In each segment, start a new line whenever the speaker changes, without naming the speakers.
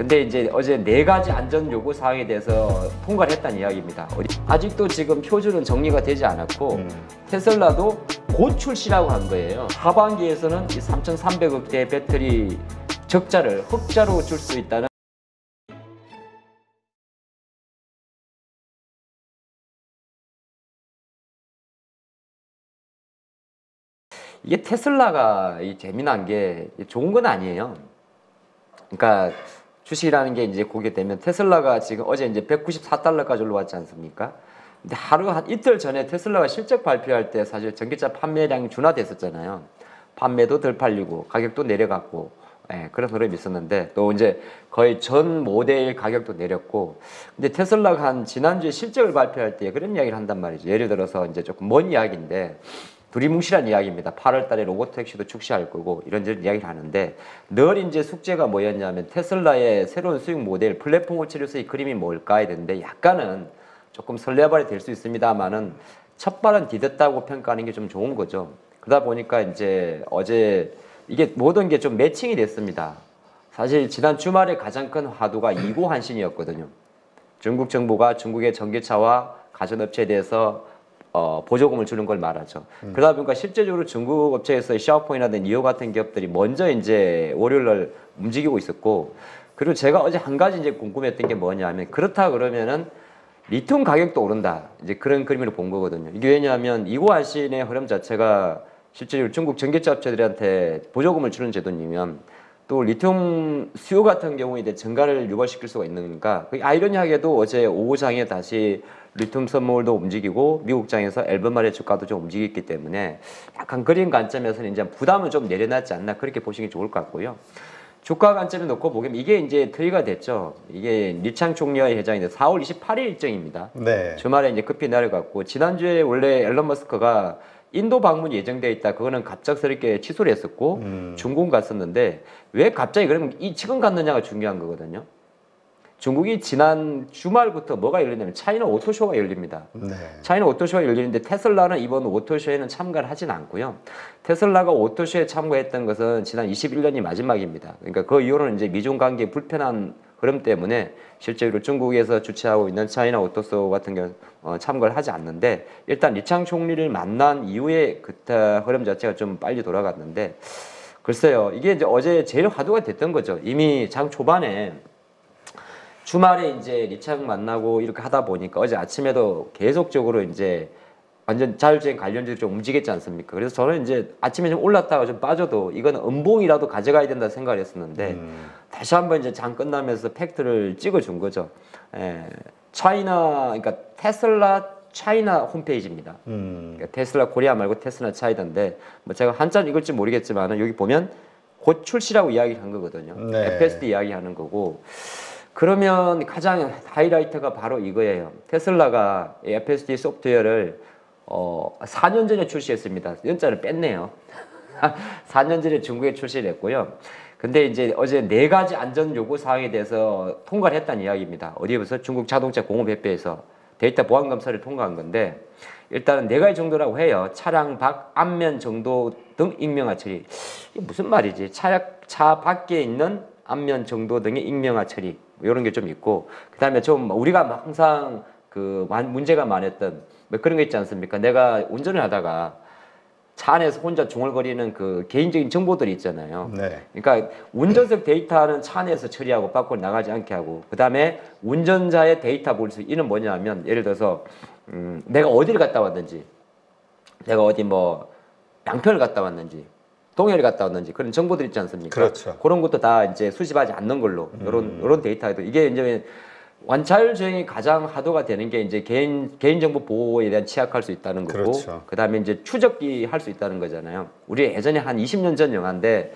근데 이제 어제 4가지 안전 요구 사항에 대해서 통과를 했다는 이야기입니다. 아직도 지금 표준은 정리가 되지 않았고 테슬라도 곧 출시라고 한 거예요. 하반기에서는 이 3,300억대의 배터리 적자를 흑자로 줄 수 있다는 이게 테슬라가 재미난 게 좋은 건 아니에요. 그러니까 주식이라는 게 이제 보게 되면 테슬라가 지금 어제 이제 194달러까지 올라왔지 않습니까? 근데 한 이틀 전에 테슬라가 실적 발표할 때 사실 전기차 판매량이 둔화됐었잖아요. 판매도 덜 팔리고 가격도 내려갔고 그런 흐름이 있었는데 또 이제 거의 전 모델 가격도 내렸고 근데 테슬라가 한 지난주에 실적을 발표할 때 그런 이야기를 한단 말이죠. 예를 들어서 이제 조금 먼 이야기인데 두리뭉실한 이야기입니다. 8월 달에 로보택시도 출시할 거고 이런저런 이야기를 하는데 늘 이제 숙제가 뭐였냐면 테슬라의 새로운 수익 모델 플랫폼 호출에서의 그림이 뭘까 했는데 약간은 조금 설레발이 될 수 있습니다만은 첫 발은 디뎠다고 평가하는 게 좀 좋은 거죠. 그러다 보니까 이제 어제 이게 모든 게 좀 매칭이 됐습니다. 사실 지난 주말에 가장 큰 화두가 이고 한신이었거든요. 중국 정부가 중국의 전기차와 가전업체에 대해서 보조금을 주는 걸 말하죠. 그러다 보니까 실제적으로 중국 업체에서 샤오퐁이라든지 니오 같은 기업들이 먼저 이제 월요일날 움직이고 있었고, 그리고 제가 어제 한 가지 이제 궁금했던 게 뭐냐면 그렇다 그러면은 리튬 가격도 오른다. 이제 그런 그림으로 본 거거든요. 이게 왜냐하면 이고안신의 흐름 자체가 실제로 중국 전기차 업체들한테 보조금을 주는 제도이면 또 리튬 수요 같은 경우에 이제 증가를 유발시킬 수가 있는가. 아이러니하게도 어제 오후장에 다시 리튬 선물도 움직이고 미국장에서 엘버말의 주가도 좀 움직였기 때문에 약간 그런 관점에서는 이제 부담을 좀 내려놨지 않나 그렇게 보시는 게 좋을 것 같고요. 주가 관점에 놓고 보면 이게 이제 트리가 됐죠. 이게 리창 총리의 회장인데 4월 28일 일정입니다.
네.
주말에 이제 급히 내려갔고 지난주에 원래 앨런 머스크가 인도 방문이 예정되어 있다. 그거는 갑작스럽게 취소를 했었고 중국 갔었는데 왜 갑자기 그러면 지금 갔느냐가 중요한 거거든요. 중국이 지난 주말부터 뭐가 열리냐면 차이나 오토쇼가 열립니다.
네.
차이나 오토쇼가 열리는데 테슬라는 이번 오토쇼에는 참가를 하진 않고요. 테슬라가 오토쇼에 참가했던 것은 지난 21년이 마지막입니다. 그러니까 그 이후로는 이제 미중 관계 불편한 흐름 때문에 실제로 중국에서 주최하고 있는 차이나 오토쇼 같은 경우 참가를 하지 않는데 일단 리창 총리를 만난 이후에 그때 흐름 자체가 좀 빨리 돌아갔는데 글쎄요. 이게 이제 어제 제일 화두가 됐던 거죠. 이미 장 초반에 주말에 이제 리창 만나고 이렇게 하다 보니까 어제 아침에도 계속적으로 이제 완전 자율주행 관련주로 좀 움직였지 않습니까? 그래서 저는 이제 아침에 좀 올랐다가 좀 빠져도 이건 음봉이라도 가져가야 된다 생각을 했었는데 다시 한번 이제 장 끝나면서 팩트를 찍어준 거죠. 차이나, 그러니까 테슬라 차이나 홈페이지입니다. 그러니까 테슬라 코리아 말고 테슬라 차이나인데 뭐 제가 한자는 읽을지 모르겠지만 여기 보면 곧 출시라고 이야기를 한 거거든요.
네.
FSD 이야기하는 거고. 그러면 가장 하이라이트가 바로 이거예요. 테슬라가 FSD 소프트웨어를 4년 전에 출시했습니다. 연자를 뺐네요. 4년 전에 중국에 출시를 했고요. 근데 이제 어제 4가지 안전 요구 사항에 대해서 통과를 했다는 이야기입니다. 어디에서 중국 자동차 공업협회에서 데이터 보안 검사를 통과한 건데 일단은 4가지 정도라고 해요. 차량 밖 앞면 정도 등 익명화 처리. 이게 무슨 말이지? 차 밖에 있는 앞면 정도 등의 익명화 처리 이런 게 좀 있고 그다음에 좀 우리가 항상 그 문제가 많았던 뭐 그런 거 있지 않습니까? 내가 운전을 하다가 차 안에서 혼자 중얼거리는 그 개인적인 정보들이 있잖아요.
네.
그러니까 운전석 데이터는 차 안에서 처리하고 밖으로 나가지 않게 하고 그다음에 운전자의 데이터 볼 수 이는 뭐냐면 예를 들어서 내가 어디를 갔다 왔는지 내가 어디 뭐 양평을 갔다 왔는지 동해를 갔다 왔는지 그런 정보들 있지 않습니까?
그렇죠.
그런 것도 다 이제 수집하지 않는 걸로 이런 데이터도 이게 이제 완차율 주행이 가장 하도가 되는 게 이제 개인정보 보호에 대한 취약할 수 있다는 거고
그렇죠.
그다음에 이제 추적기 할 수 있다는 거잖아요. 우리 예전에 한 20년 전 영화인데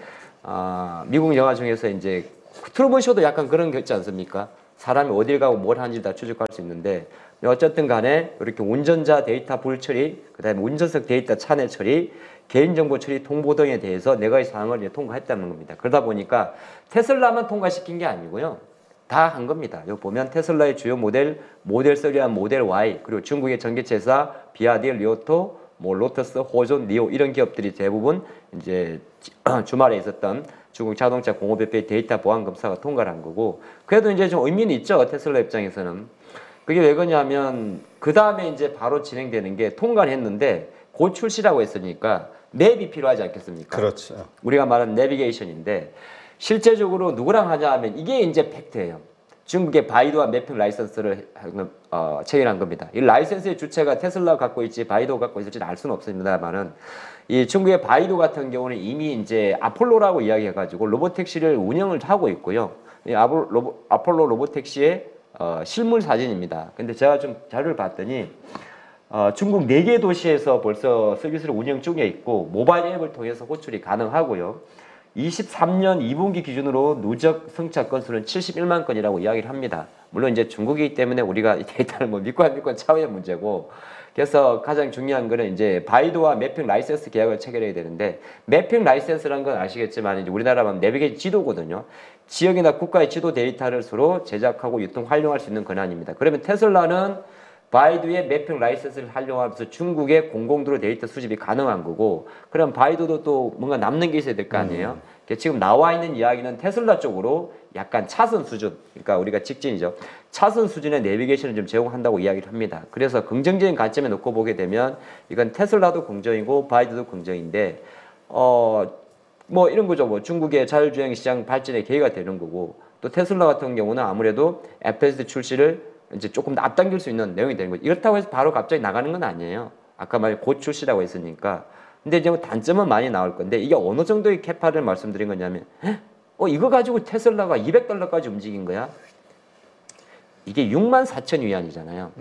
미국 영화 중에서 이제 트루먼 쇼도 약간 그런 게 있지 않습니까? 사람이 어딜 가고 뭘 하는지 다 추적할 수 있는데 어쨌든 간에 이렇게 운전자 데이터 불 처리, 그다음에 운전석 데이터 차내 처리, 개인정보 처리 통보 등에 대해서 4가지 사항을 이제 통과했다는 겁니다. 그러다 보니까 테슬라만 통과시킨 게 아니고요. 다 한 겁니다. 여기 보면 테슬라의 주요 모델 3와 모델 Y, 그리고 중국의 전기차사 비아디, 리오토, 뭐 로터스, 호존, 니오 이런 기업들이 대부분 이제 주말에 있었던 중국 자동차 공업협회 데이터 보안 검사가 통과를 한 거고 그래도 이제 좀 의미는 있죠. 테슬라 입장에서는. 그게 왜 그러냐면 그 다음에 이제 바로 진행되는 게 통과를 했는데 곧 출시라고 했으니까 맵이 필요하지 않겠습니까?
그렇죠.
우리가 말하는 내비게이션인데 실제적으로 누구랑 하냐 하면 이게 이제 팩트예요. 중국의 바이두와 매핑 라이선스를 체결한 겁니다. 이 라이선스의 주체가 테슬라 갖고 있지 바이두 갖고 있을지는 알 수는 없습니다만은 이 중국의 바이두 같은 경우는 이미 이제 아폴로라고 이야기해가지고 로보택시를 운영을 하고 있고요. 이 아폴로 로보택시의 실물 사진입니다. 근데 제가 좀 자료를 봤더니 중국 4개 도시에서 벌써 서비스를 운영 중에 있고 모바일 앱을 통해서 호출이 가능하고요. 23년 2분기 기준으로 누적 승차 건수는 71만 건이라고 이야기를 합니다. 물론 이제 중국이기 때문에 우리가 이 데이터를 뭐 믿고 안 믿고 차후의 문제고 그래서 가장 중요한 거는 이제 바이두와 매핑 라이센스 계약을 체결해야 되는데 매핑 라이센스라는 건 아시겠지만 이제 우리나라만 내비게이션 지도거든요. 지역이나 국가의 지도 데이터를 서로 제작하고 유통 활용할 수 있는 권한입니다. 그러면 테슬라는 바이두의 매핑 라이센스를 활용하면서 중국의 공공도로 데이터 수집이 가능한 거고 그럼 바이두도 또 뭔가 남는 게 있어야 될 거 아니에요. 지금 나와 있는 이야기는 테슬라 쪽으로 약간 차선 수준, 그러니까 우리가 직진이죠. 차선 수준의 내비게이션을 좀 제공한다고 이야기를 합니다. 그래서 긍정적인 관점에 놓고 보게 되면 이건 테슬라도 긍정이고 바이두도 긍정인데 뭐 이런 거죠. 뭐 중국의 자율주행 시장 발전에 계기가 되는 거고 또 테슬라 같은 경우는 아무래도 FSD 출시를 이제 조금 더 앞당길 수 있는 내용이 되는 거죠. 이렇다고 해서 바로 갑자기 나가는 건 아니에요. 아까 말한 곧 출시라고 했으니까. 근데 이제 단점은 많이 나올 건데 이게 어느 정도의 캐파를 말씀드린 거냐면 이거 가지고 테슬라가 $200까지 움직인 거야? 이게 64,000위안이잖아요.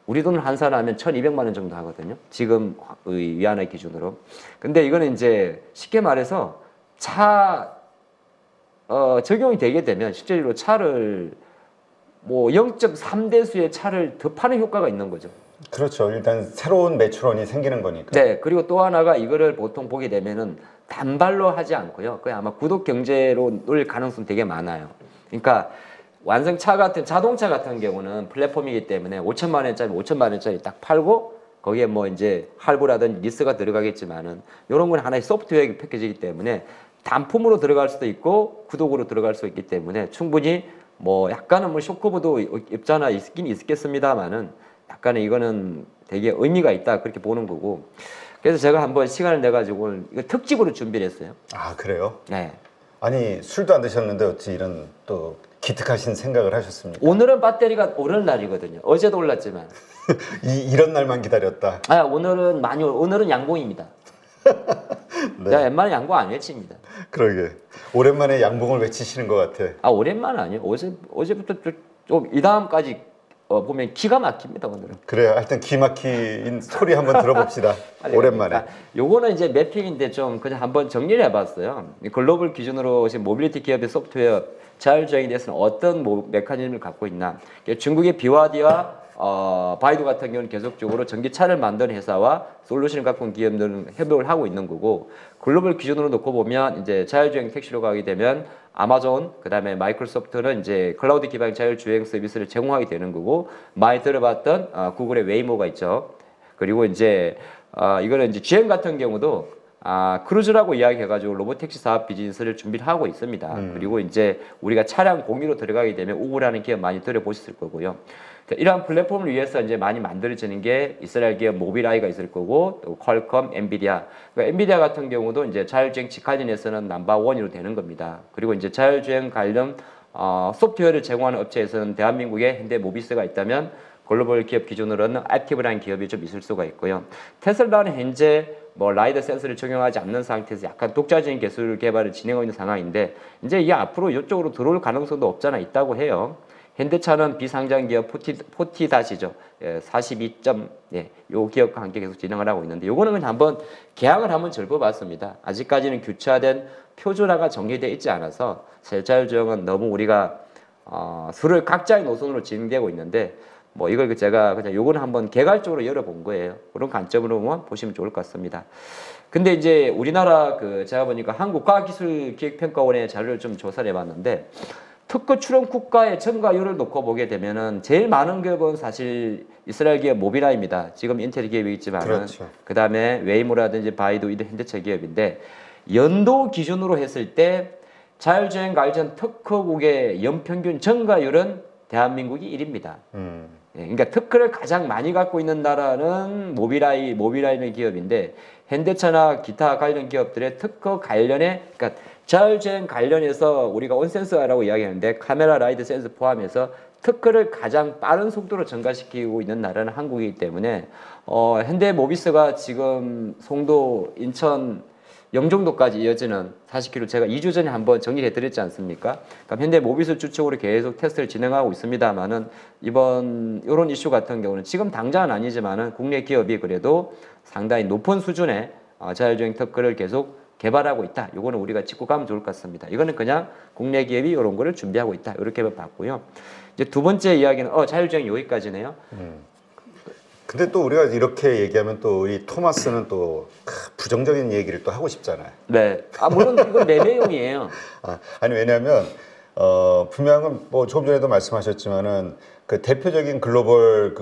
우리 돈을 환산하면 1,200만 원 정도 하거든요. 지금 위안화 기준으로. 근데 이거는 이제 쉽게 말해서 적용이 되게 되면 실제로 차를 뭐 0.3대수의 차를 더 파는 효과가 있는 거죠.
그렇죠. 일단 새로운 매출원이 생기는 거니까.
네. 그리고 또 하나가 이거를 보통 보게 되면은 단발로 하지 않고요. 그냥 아마 구독 경제로 놀 가능성 되게 많아요. 그러니까 완성차 같은 자동차 같은 경우는 플랫폼이기 때문에 5천만 원짜리 딱 팔고 거기에 뭐 이제 할부라든지 리스가 들어가겠지만은 이런 건 하나의 소프트웨어 패키지이기 때문에 단품으로 들어갈 수도 있고 구독으로 들어갈 수 있기 때문에 충분히 뭐 약간은 뭐 쇼커브도 입자나 있긴 있겠습니다만은 약간은 이거는 되게 의미가 있다 그렇게 보는 거고 그래서 제가 한번 시간을 내 가지고 이거 특집으로 준비를 했어요.
아 그래요?
네.
아니 술도 안 드셨는데 어찌 이런 또 기특하신 생각을 하셨습니까?
오늘은 배터리가 오른 날이거든요. 어제도 올랐지만
이런 날만 기다렸다.
오늘은 양봉입니다.
네.
내가 웬만하면 양봉 안 외칩니다.
그러게 오랜만에 양봉을 외치시는 것 같아.
오랜만은 아니에요. 어제부터 좀 이 다음까지 보면 기가 막힙니다 오늘은.
그래요. 하여튼 기막힌 소리 한번 들어봅시다. 오랜만에.
그러니까 요거는 이제 매핑인데 좀 그냥 한번 정리를 해봤어요. 글로벌 기준으로 지금 모빌리티 기업의 소프트웨어 자율주행에 대해서는 어떤 메커니즘을 갖고 있나. 중국의 BYD와 바이두 같은 경우는 계속적으로 전기차를 만드는 회사와 솔루션을 갖고 온 기업들은 협력을 하고 있는 거고 글로벌 기준으로 놓고 보면 이제 자율주행 택시로 가게 되면 아마존 그다음에 마이크로소프트는 이제 클라우드 기반 자율주행 서비스를 제공하게 되는 거고 많이 들어봤던 구글의 웨이모가 있죠. 그리고 이제 이거는 이제 GM 같은 경우도 크루즈라고 이야기해가지고 로보택시 사업 비즈니스를 준비를 하고 있습니다. 그리고 이제 우리가 차량 공유로 들어가게 되면 우버라는 기업 많이 들어보셨을 거고요. 이러한 플랫폼을 위해서 이제 많이 만들어지는 게 이스라엘 기업 모빌아이가 있을 거고 또 퀄컴, 엔비디아. 그러니까 엔비디아 같은 경우도 이제 자율주행 직관련에서는 넘버1으로 되는 겁니다. 그리고 이제 자율주행 관련 소프트웨어를 제공하는 업체에서는 대한민국에 현대모비스가 있다면 글로벌 기업 기준으로는 액티브라는 기업이 좀 있을 수가 있고요. 테슬라는 현재 뭐 라이더 센서를 적용하지 않는 상태에서 약간 독자적인 기술 개발을 진행하고 있는 상황인데 이제 이게 앞으로 이쪽으로 들어올 가능성도 없잖아 있다고 해요. 현대차는 비상장 기업 포티다시죠. 42점, 요 기업과 함께 계속 진행을 하고 있는데 요거는 그냥 한번 계약을 한번 절궈봤습니다. 아직까지는 규차된 표준화가 정리되어 있지 않아서 자율주행은 너무 우리가 수를 각자의 노선으로 진행되고 있는데 뭐 이걸 제가 그냥 요거는 한번 개괄적으로 열어본 거예요. 그런 관점으로만 보시면 좋을 것 같습니다. 근데 이제 우리나라 제가 보니까 한국과학기술기획평가원의 자료를 좀 조사를 해봤는데 특허 출원 국가의 증가율을 놓고 보게 되면은 제일 많은 기업은 사실 이스라엘 기업 모빌아이입니다. 지금 인텔 기업이 있지만은
그렇죠.
그다음에 웨이모라든지 바이두 이런 현대차 기업인데 연도 기준으로 했을 때 자율주행 관련 특허국의 연평균 전가율은 대한민국이 1위입니다. 예, 그러니까 특허를 가장 많이 갖고 있는 나라는 모빌아이는 기업인데 현대차나 기타 관련 기업들의 특허 관련에 그러니까 자율주행 관련해서 우리가 온센서라고 이야기하는데 카메라, 라이드, 센서 포함해서 특허를 가장 빠른 속도로 증가시키고 있는 나라는 한국이기 때문에 현대모비스가 지금 송도, 인천, 영종도까지 이어지는 40km 제가 2주 전에 한번 정리해 드렸지 않습니까? 그럼 현대모비스 주축으로 계속 테스트를 진행하고 있습니다만은 이번 이런 이슈 같은 경우는 지금 당장은 아니지만은 국내 기업이 그래도 상당히 높은 수준의 자율주행 특허를 계속 개발하고 있다. 이거는 우리가 짚고 가면 좋을 것 같습니다. 이거는 그냥 국내 기업이 이런 거를 준비하고 있다. 이렇게 봤고요. 이제 두 번째 이야기는 자율주행 여기까지네요.
근데 또 우리가 이렇게 얘기하면 또 우리 토마스는 또 부정적인 얘기를 또 하고 싶잖아요.
네. 물론 이건 내 내용이에요.
아니 왜냐하면 분명한 건 뭐 조금 전에도 말씀하셨지만은 그 대표적인 글로벌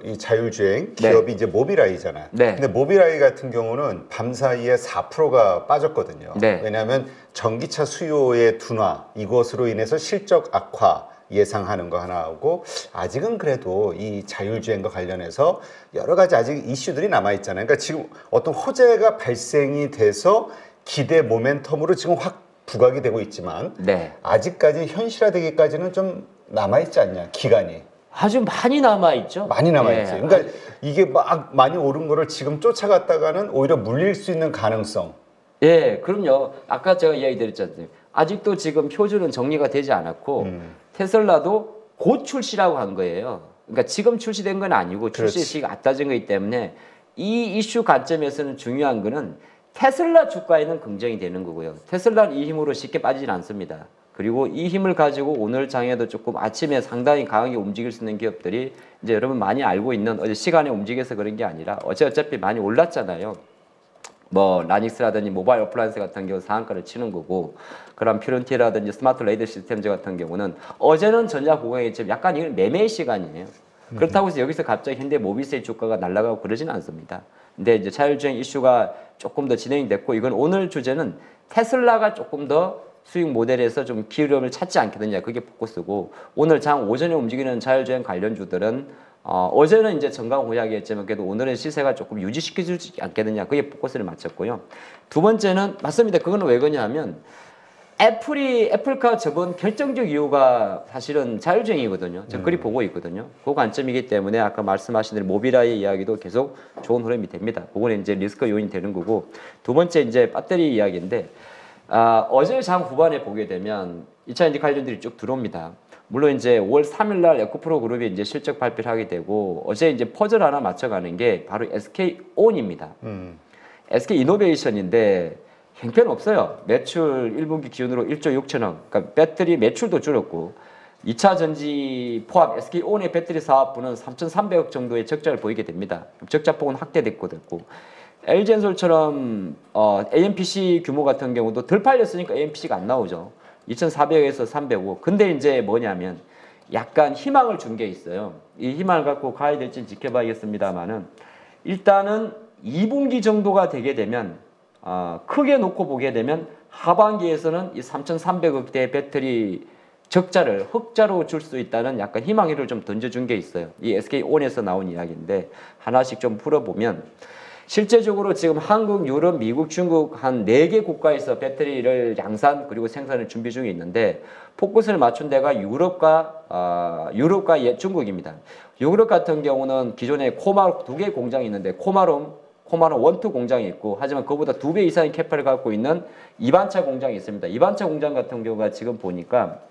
이 자율주행 기업이 이제 모빌아이잖아요.
네.
근데 모빌아이 같은 경우는 밤 사이에 4%가 빠졌거든요.
네.
왜냐하면 전기차 수요의 둔화 이것으로 인해서 실적 악화 예상하는 거 하나 하고 아직은 그래도 이 자율주행과 관련해서 여러 가지 아직 이슈들이 남아 있잖아요. 그러니까 지금 어떤 호재가 발생이 돼서 기대 모멘텀으로 지금 확 부각이 되고 있지만
네.
아직까지 현실화되기까지는 좀 남아 있지 않냐 기간이.
아주 많이 남아 있죠.
많이 남아 있지.
네.
그러니까 이게 막 많이 오른 거를 지금 쫓아갔다가는 오히려 물릴 수 있는 가능성.
예, 그럼요. 아까 제가 이야기 드렸잖아요. 아직도 지금 표준은 정리가 되지 않았고 테슬라도 곧 출시라고 한 거예요. 그러니까 지금 출시된 건 아니고 출시 시기가 앞다진 거기 때문에 이 이슈 관점에서는 중요한 거는 테슬라 주가에는 긍정이 되는 거고요. 테슬라는 이 힘으로 쉽게 빠지진 않습니다. 그리고 이 힘을 가지고 오늘 장에도 조금 아침에 상당히 강하게 움직일 수 있는 기업들이 이제 여러분 많이 알고 있는 어제 시간에 움직여서 그런 게 아니라 어차피 많이 올랐잖아요. 뭐 라닉스라든지 모바일 어플라이언스 같은 경우 상한가를 치는 거고 그럼 퓨런티라든지 스마트 레이더 시스템즈 같은 경우는 어제는 전자 고강했지만 약간 이건 매매 시간이에요. 그렇다고 해서 여기서 갑자기 현대모비스의 주가가 날아가고 그러지는 않습니다. 근데 이제 자율주행 이슈가 조금 더 진행이 됐고 이건 오늘 주제는 테슬라가 조금 더 수익 모델에서 좀 기울음을 찾지 않겠느냐 그게 포커스고 오늘 장 오전에 움직이는 자율주행 관련주들은 어제는 이제 정강 호약이었지만 그래도 오늘은 시세가 조금 유지시켜주지 않겠느냐 그게 포커스를 맞췄고요. 두 번째는 맞습니다. 그거는 왜 그러냐면 애플카 저번 결정적 이유가 사실은 자율주행이거든요. 저는 그리 보고 있거든요. 그 관점이기 때문에 아까 말씀하신 대로 모빌아이 이야기도 계속 좋은 흐름이 됩니다. 그거는 이제 리스크 요인이 되는 거고 두 번째 이제 배터리 이야기인데 어제 장 후반에 보게 되면 2차 인디 관련들이 쭉 들어옵니다. 물론 이제 5월 3일 날 에코프로 그룹이 이제 실적 발표를 하게 되고 어제 이제 퍼즐 하나 맞춰가는 게 바로 SK온입니다. SK 이노베이션인데 형편 없어요. 매출 1분기 기준으로 1조 6천억. 그러니까 배터리 매출도 줄었고 2차 전지 포함 SK온의 배터리 사업부는 3,300억 정도의 적자를 보이게 됩니다. 적자폭은 확대됐고 LG엔솔처럼 AMPC 규모 같은 경우도 덜 팔렸으니까 AMPC가 안 나오죠. 2,400에서 305. 근데 이제 뭐냐면 약간 희망을 준 게 있어요. 이 희망을 갖고 가야 될지 지켜봐야겠습니다만은 일단은 2분기 정도가 되게 되면 크게 놓고 보게 되면 하반기에서는 이 3,300억대의 배터리 적자를 흑자로 줄 수 있다는 약간 희망을 좀 던져준 게 있어요. 이 SK온에서 나온 이야기인데 하나씩 좀 풀어보면 실제적으로 지금 한국, 유럽, 미국, 중국 한 4개 국가에서 배터리를 양산 그리고 생산을 준비 중에 있는데 포커스를 맞춘 데가 유럽과 중국입니다. 유럽 같은 경우는 기존에 코마롬 2개 공장이 있는데 코마롬 1, 2 공장이 있고 하지만 그보다 2배 이상의 캐파를 갖고 있는 2반차 공장이 있습니다. 2반차 공장 같은 경우가 지금 보니까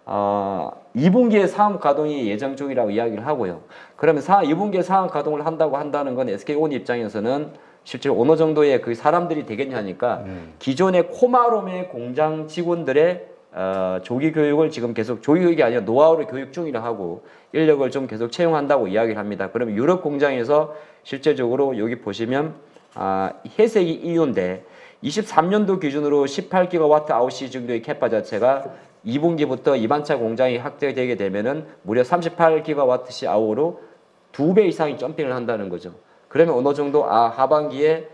2분기에 사업 가동이 예정 중이라고 이야기를 하고요. 그러면 2분기에 사업 가동을 한다는 건 SK온 입장에서는 실제로 어느 정도의 그 사람들이 되겠냐 하니까 기존의 코마롬의 공장 직원들의 조기 교육을 지금 계속 조기 교육이 아니라 노하우를 교육 중이라 하고 인력을 좀 계속 채용한다고 이야기를 합니다. 그러면 유럽 공장에서 실제적으로 여기 보시면 회색이 EU인데 23년도 기준으로 18기가와트 아웃시 정도의 캐파 자체가 2분기부터 2반차 공장이 확대되게 되면은 무려 38기가와트시 아워로 2배 이상이 점핑을 한다는 거죠. 그러면 어느 정도 하반기에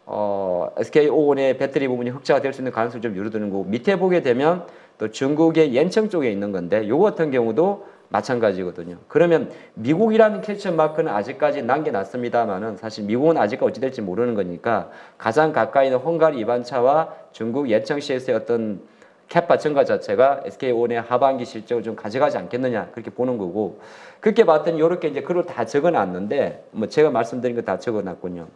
SK온의 배터리 부분이 흑자가 될 수 있는 가능성이 좀 유리되는 거고 밑에 보게 되면 또 중국의 옌청 쪽에 있는 건데 요거 같은 경우도 마찬가지거든요. 그러면 미국이라는 퀘스천 마크는 아직까지 남겨놨습니다만은 사실 미국은 아직까지 어찌 될지 모르는 거니까 가장 가까이 있는 헝가리 이반차와 중국 옌청시에서의 어떤 캐파 증가 자체가 SK온의 하반기 실적을 좀 가져가지 않겠느냐 그렇게 보는 거고 그렇게 봤더니 이렇게 이제 글을 다 적어놨는데 뭐 제가 말씀드린 거 다 적어놨군요.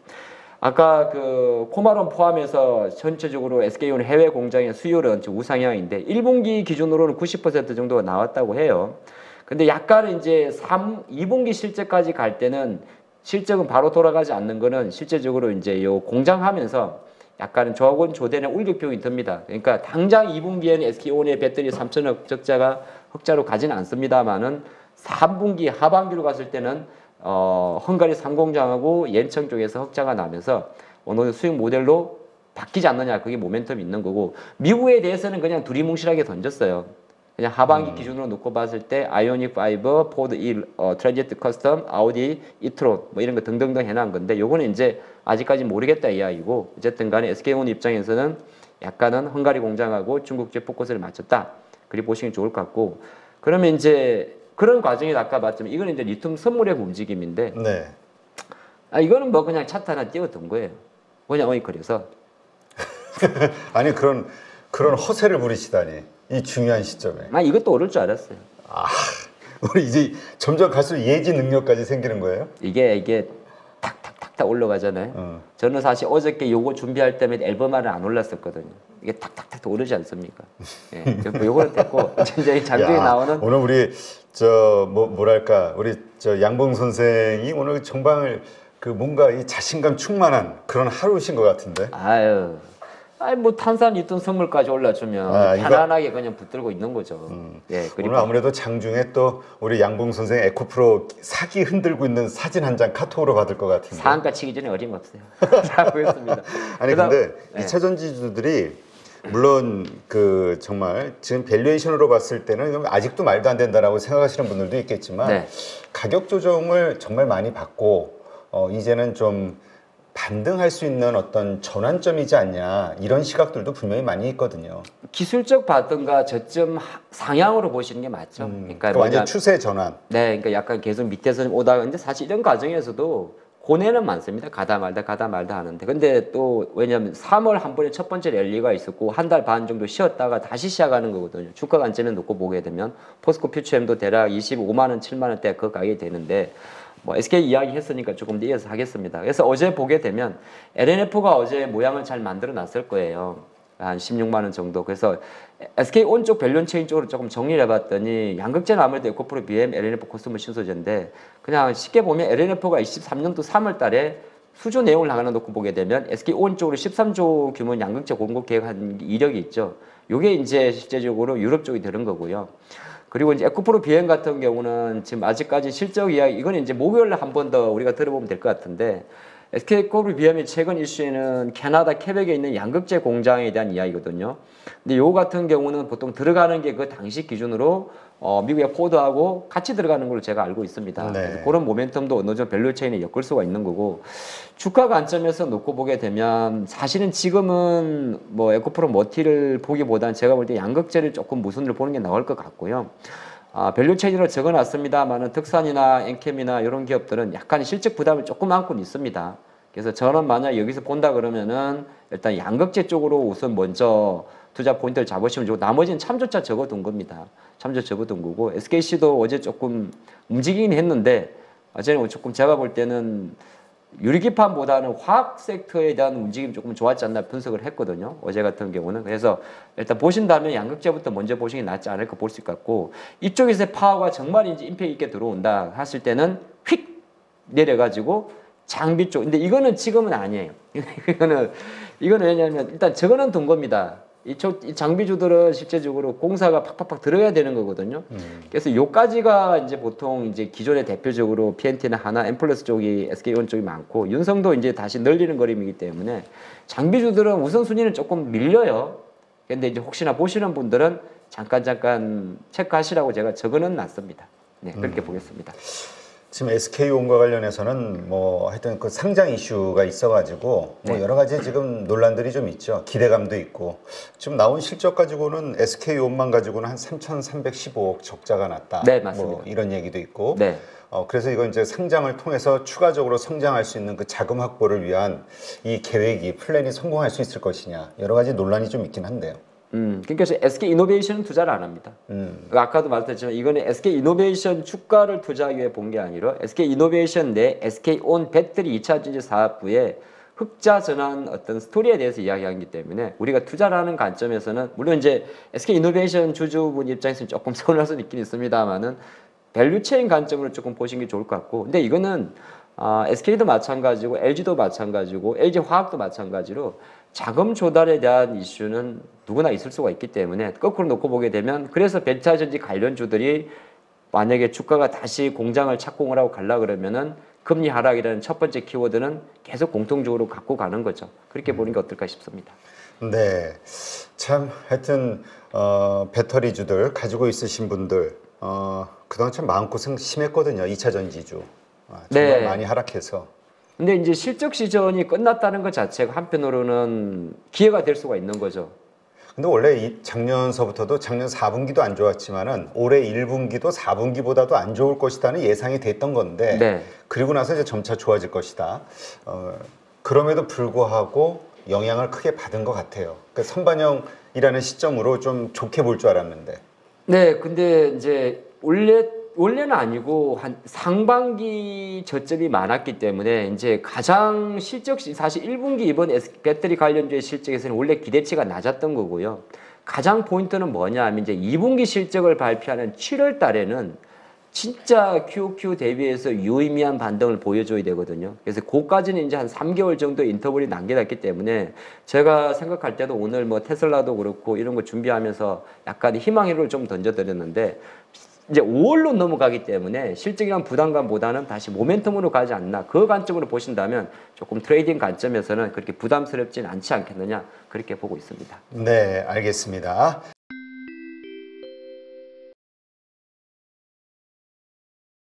아까 그 코마론 포함해서 전체적으로 SK온 해외 공장의 수요는 지금 우상향인데 1분기 기준으로는 90% 정도가 나왔다고 해요. 근데 약간 이제 2분기 실적까지 갈 때는 실적은 바로 돌아가지 않는 거는 실제적으로 이제 요 공장하면서 약간은 조합원 조대는 울격병이 듭니다. 그러니까 당장 2분기에는 SK온의 배터리 3천억 적자가 흑자로 가지는 않습니다만은 3분기 하반기로 갔을 때는 헝가리 3공장하고 옌청 쪽에서 흑자가 나면서 어느 정도 수익 모델로 바뀌지 않느냐 그게 모멘텀이 있는 거고 미국에 대해서는 그냥 두리뭉실하게 던졌어요. 그냥 하반기 기준으로 놓고 봤을 때 아이오닉 5, 포드 1, 트랜지트 커스텀, 아우디, 이트론 뭐 이런 거 등등등 해놓은 건데 요거는 이제 아직까지 모르겠다 이야기고 어쨌든 간에 SK온 입장에서는 약간은 헝가리 공장하고 중국제 포커스를 맞췄다. 그리 보시면 좋을 것 같고 그러면 이제 그런 과정이 아까 봤지만 이거는 이제 리튬 선물의 움직임인데
네.
이거는 뭐 그냥 차트 하나 띄워둔 거예요. 그냥 그래서
아니 그런 허세를 부리시다니 이 중요한 시점에.
이것도 오를 줄 알았어요.
우리 이제 점점 갈수록 예지 능력까지 생기는 거예요?
이게 탁탁탁탁 올라가잖아요. 저는 사실 어저께 요거 준비할 때면 앨범화를 안 올랐었거든요. 이게 탁탁탁 오르지 않습니까? 예, 요거는 됐고 이제 장중에 나오는
오늘 우리 뭐랄까 우리 양봉 선생이 오늘 정말 그 뭔가 이 자신감 충만한 그런 하루신 것 같은데.
뭐 탄산 리튬 선물까지 올라주면 편안하게 그냥 붙들고 있는 거죠. 예, 그리고
오늘 아무래도 장중에 또 우리 양봉 선생 에코프로 사기 흔들고 있는 사진 한 장 카톡으로 받을 것 같은데.
상한가 치기 전에 어림없어요. 잘 보겠습니다.
아니 근데 2차 전지주들이 물론 그 정말 지금 밸류에이션으로 봤을 때는 아직도 말도 안 된다라고 생각하시는 분들도 있겠지만 가격 조정을 정말 많이 받고 이제는 좀 반등할 수 있는 어떤 전환점이지 않냐 이런 시각들도 분명히 많이 있거든요.
기술적 바든가 저점 상향으로 보시는 게 맞죠.
그러니까 완전 추세 전환.
네, 그러니까 약간 계속 밑에서 오다가 근데 사실 이런 과정에서도 고뇌는 많습니다. 가다 말다 하는데 근데 또 왜냐하면 3월 한 번에 첫 번째 랠리가 있었고 한 달 반 정도 쉬었다가 다시 시작하는 거거든요. 주가 관점에 놓고 보게 되면 포스코 퓨처엠도 대략 25만 원, 7만 원대 그 가격이 되는데 뭐 SK 이야기 했으니까 조금 더 이어서 하겠습니다. 그래서 어제 보게 되면 LNF가 어제 모양을 잘 만들어 놨을 거예요. 한 16만 원 정도. 그래서 SK온 쪽 밸류원 체인 쪽으로 조금 정리를 해봤더니 양극재는 아무래도 에코프로 BM, LNF 코스모 신소재인데 그냥 쉽게 보면 LNF가 23년도 3월 달에 수주 내용을 하나 놓고 보게 되면 SK온 쪽으로 13조 규모 양극재 공급 계획한 이력이 있죠. 요게 이제 실제적으로 유럽 쪽이 되는 거고요. 그리고 이제 에코프로 BM 같은 경우는 지금 아직까지 실적 이야기 이거는 이제 목요일에 한 번 더 우리가 들어보면 될 것 같은데 SK에코프로 BM의 최근 이슈에는 캐나다 케벡에 있는 양극재 공장에 대한 이야기거든요. 근데 요 같은 경우는 보통 들어가는 게 그 당시 기준으로 미국의 포드하고 같이 들어가는 걸로 제가 알고 있습니다. 그래서 그런 모멘텀도 어느 정도 밸류 체인에 엮을 수가 있는 거고 주가 관점에서 놓고 보게 되면 사실은 지금은 뭐 에코프로 머티를 보기보다는 제가 볼 때 양극재를 조금 무순으로 보는 게 나을 것 같고요. 밸류 체인으로 적어놨습니다만은 득산이나 엔캠이나 이런 기업들은 약간 실적 부담이 조금 안고는 있습니다. 그래서 저는 만약 여기서 본다 그러면은 일단 양극재 쪽으로 우선 먼저 투자 포인트를 잡으시면 좋고 나머지는 참조차 적어둔 겁니다. 참조 적어둔 거고 SKC도 어제 조금 움직이긴 했는데 어제는 조금 제가 볼 때는 유리기판보다는 화학 섹터에 대한 움직임이 조금 좋았지 않나 분석을 했거든요. 어제 같은 경우는. 그래서 일단 보신다면 양극재부터 먼저 보시는 게 낫지 않을까 볼 수 있겠고 이쪽에서의 파워가 정말 이제 임팩트 있게 들어온다 했을 때는 휙 내려가지고 장비 쪽. 근데 이거는 지금은 아니에요. 이거는 왜냐하면 일단 저거는 둔 겁니다. 이 장비주들은 실제적으로 공사가 팍팍팍 들어야 되는 거거든요. 그래서 요까지가 이제 보통 이제 기존의 대표적으로 PNT나 하나, 엠플러스 쪽이 SK온 쪽이 많고 윤성도 이제 다시 늘리는 그림이기 때문에 장비주들은 우선순위는 조금 밀려요. 근데 이제 혹시나 보시는 분들은 잠깐 체크하시라고 제가 적어는 놨습니다. 네, 그렇게 보겠습니다.
지금 SK온과 관련해서는 뭐 하여튼 그 상장 이슈가 있어가지고 뭐 여러 가지 지금 논란들이 좀 있죠. 기대감도 있고 지금 나온 실적 가지고는 SK온만 가지고는 한 3,315억 적자가 났다.
네, 맞습니다.
뭐 이런 얘기도 있고.
네.
그래서 이건 이제 상장을 통해서 추가적으로 성장할 수 있는 그 자금 확보를 위한 이 계획이 플랜이 성공할 수 있을 것이냐 여러 가지 논란이 좀 있긴 한데요.
그러니까 SK 이노베이션은 투자를 안 합니다. 아까도 말씀드렸지만 이거는 SK 이노베이션 주가를 투자하기 위해 본 게 아니라 SK 이노베이션 내 SK온 배터리 2차 전지 사업부의 흑자 전환 어떤 스토리에 대해서 이야기하기 때문에 우리가 투자를 하는 관점에서는 물론 이제 SK 이노베이션 주주분 입장에서는 조금 서운할 수는 있긴 있습니다만은 밸류체인 관점으로 조금 보시는 게 좋을 것 같고, 근데 이거는 SK도 마찬가지고 LG도 마찬가지고 LG 화학도 마찬가지로 자금 조달에 대한 이슈는 누구나 있을 수가 있기 때문에 거꾸로 놓고 보게 되면 그래서 벤처전지 관련주들이 만약에 주가가 다시 공장을 착공을 하고 가려 그러면은 금리 하락이라는 첫 번째 키워드는 계속 공통적으로 갖고 가는 거죠. 그렇게 보는 게 어떨까 싶습니다.
네, 참 하여튼 배터리주들 가지고 있으신 분들 그동안 참 마음고생 심했거든요. 2차 전지주 정말
네.
많이 하락해서.
근데 이제 실적 시즌이 끝났다는 것 자체가 한편으로는 기회가 될 수가 있는 거죠.
근데 원래 작년서부터도 작년 4분기도 안 좋았지만은 올해 1분기도 4분기보다도 안 좋을 것이다는 예상이 됐던 건데
네.
그리고 나서 이제 점차 좋아질 것이다. 그럼에도 불구하고 영향을 크게 받은 것 같아요. 그러니까 선반영이라는 시점으로 좀 좋게 볼 줄 알았는데.
네, 근데 이제 원래는 아니고 한 상반기 저점이 많았기 때문에 이제 가장 사실 1분기 이번 배터리 관련주의 실적에서는 원래 기대치가 낮았던 거고요. 가장 포인트는 뭐냐 하면 이제 2분기 실적을 발표하는 7월 달에는 진짜 QOQ 대비해서 유의미한 반등을 보여줘야 되거든요. 그래서 그까지는 이제 한 3개월 정도 인터벌이 남겨놨기 때문에 제가 생각할 때도 오늘 뭐 테슬라도 그렇고 이런 거 준비하면서 약간 희망회로를 좀 던져드렸는데 이제 5월로 넘어가기 때문에 실적이란 부담감보다는 다시 모멘텀으로 가지 않나 그 관점으로 보신다면 조금 트레이딩 관점에서는 그렇게 부담스럽진 않지 않겠느냐 그렇게 보고 있습니다.
네, 알겠습니다.